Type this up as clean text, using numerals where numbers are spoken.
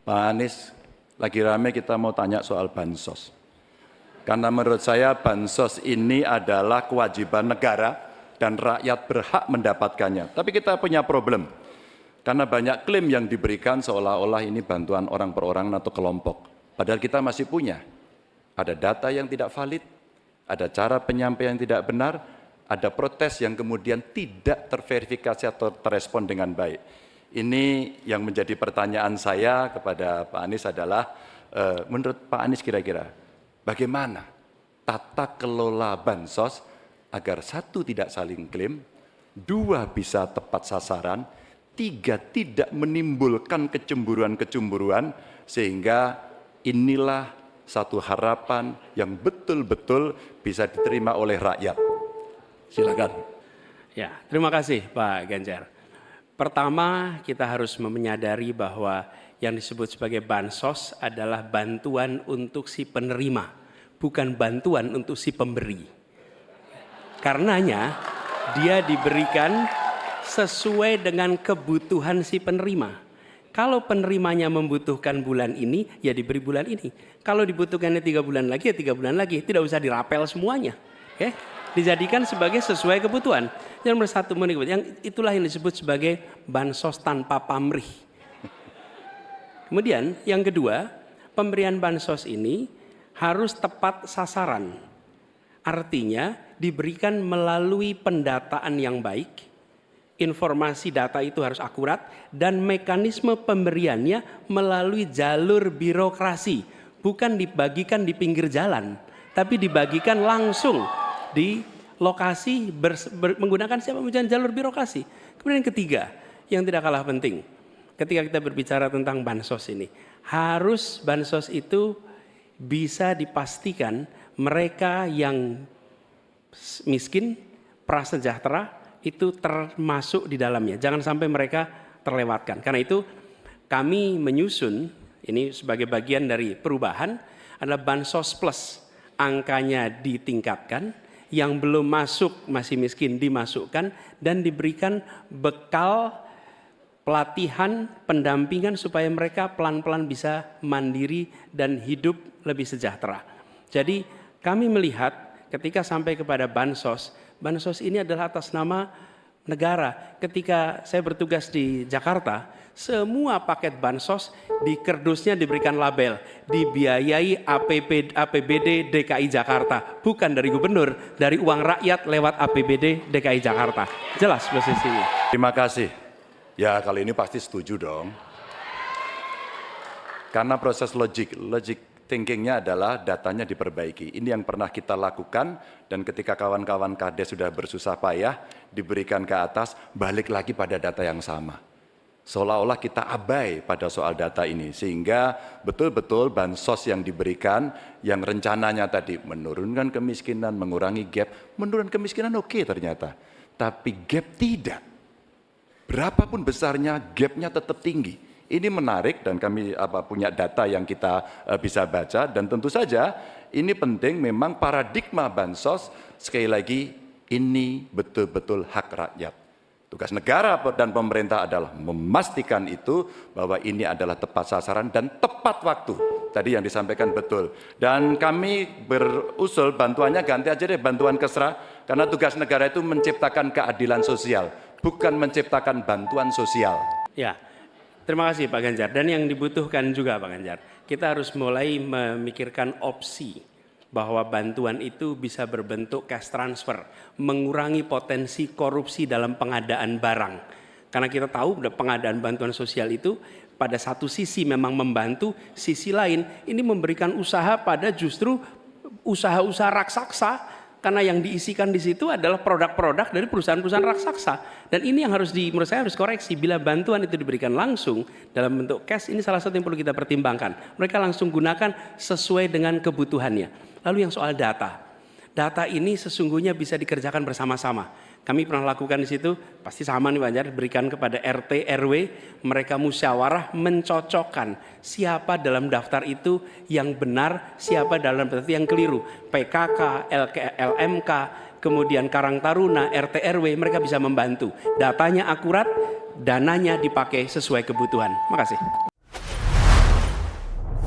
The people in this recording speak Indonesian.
Pak Anies, lagi rame kita mau tanya soal bansos. Karena menurut saya bansos ini adalah kewajiban negara dan rakyat berhak mendapatkannya. Tapi kita punya problem. Karena banyak klaim yang diberikan seolah-olah ini bantuan orang per orang atau kelompok. Padahal kita masih punya. Ada data yang tidak valid, ada cara penyampaian yang tidak benar, ada protes yang kemudian tidak terverifikasi atau terrespon dengan baik. Ini yang menjadi pertanyaan saya kepada Pak Anies adalah, menurut Pak Anies kira-kira bagaimana tata kelola bansos agar satu tidak saling klaim, dua bisa tepat sasaran, tiga tidak menimbulkan kecemburuan-kecemburuan, sehingga inilah satu harapan yang betul-betul bisa diterima oleh rakyat. Silakan. Ya, terima kasih Pak Ganjar. Pertama, kita harus menyadari bahwa yang disebut sebagai bansos adalah bantuan untuk si penerima, bukan bantuan untuk si pemberi. Karenanya, dia diberikan sesuai dengan kebutuhan si penerima. Kalau penerimanya membutuhkan bulan ini, ya diberi bulan ini. Kalau dibutuhkannya 3 bulan lagi, ya 3 bulan lagi. Tidak usah dirapel semuanya. Oke? Dijadikan sebagai sesuai kebutuhan. Yang nomor satu, yang itulah yang disebut sebagai bansos tanpa pamrih. Kemudian yang kedua, pemberian bansos ini harus tepat sasaran. Artinya diberikan melalui pendataan yang baik, informasi data itu harus akurat, dan mekanisme pemberiannya melalui jalur birokrasi. Bukan dibagikan di pinggir jalan, tapi dibagikan langsung di lokasi menggunakan siapa menggunakan jalur birokrasi. Kemudian yang ketiga, yang tidak kalah penting, ketika kita berbicara tentang bansos ini, harus bansos itu bisa dipastikan mereka yang miskin, prasejahtera itu termasuk di dalamnya. Jangan sampai mereka terlewatkan. Karena itu kami menyusun ini sebagai bagian dari perubahan adalah bansos plus, angkanya ditingkatkan. Yang belum masuk masih miskin dimasukkan dan diberikan bekal pelatihan, pendampingan supaya mereka pelan-pelan bisa mandiri dan hidup lebih sejahtera. Jadi kami melihat ketika sampai kepada bansos, bansos ini adalah atas nama negara. Ketika saya bertugas di Jakarta, semua paket bansos di kerdusnya diberikan label dibiayai APBD DKI Jakarta, bukan dari gubernur, dari uang rakyat lewat APBD DKI Jakarta. Jelas posisinya. Terima kasih. Ya, kali ini pasti setuju dong. Karena proses logic thinkingnya adalah datanya diperbaiki. Ini yang pernah kita lakukan, dan ketika kawan-kawan Kades sudah bersusah payah diberikan ke atas, balik lagi pada data yang sama. Seolah-olah kita abai pada soal data ini, sehingga betul-betul bansos yang diberikan yang rencananya tadi menurunkan kemiskinan, mengurangi gap, menurunkan kemiskinan oke ternyata, tapi gap tidak. Berapapun besarnya gapnya tetap tinggi. Ini menarik dan kami punya data yang kita bisa baca, dan tentu saja ini penting. Memang paradigma bansos sekali lagi ini betul-betul hak rakyat. Tugas negara dan pemerintah adalah memastikan itu bahwa ini adalah tepat sasaran dan tepat waktu. Tadi yang disampaikan betul. Dan kami berusul bantuannya ganti aja deh bantuan kesra, karena tugas negara itu menciptakan keadilan sosial, bukan menciptakan bantuan sosial. Ya, terima kasih Pak Ganjar. Dan yang dibutuhkan juga Pak Ganjar, kita harus mulai memikirkan opsi bahwa bantuan itu bisa berbentuk cash transfer, mengurangi potensi korupsi dalam pengadaan barang. Karena kita tahu pengadaan bantuan sosial itu pada satu sisi memang membantu, sisi lain ini memberikan usaha pada justru usaha-usaha raksasa, karena yang diisikan di situ adalah produk-produk dari perusahaan-perusahaan raksasa. Dan ini yang menurut saya harus koreksi. Bila bantuan itu diberikan langsung dalam bentuk cash, ini salah satu yang perlu kita pertimbangkan. Mereka langsung gunakan sesuai dengan kebutuhannya. Lalu yang soal data. Data ini sesungguhnya bisa dikerjakan bersama-sama. Kami pernah lakukan di situ, pasti sama nih Pak Ganjar, berikan kepada RT, RW, mereka musyawarah mencocokkan siapa dalam daftar itu yang benar, siapa dalam daftar itu yang keliru. PKK, LMK, kemudian Karang Taruna, RT, RW, mereka bisa membantu. Datanya akurat, dananya dipakai sesuai kebutuhan. Makasih.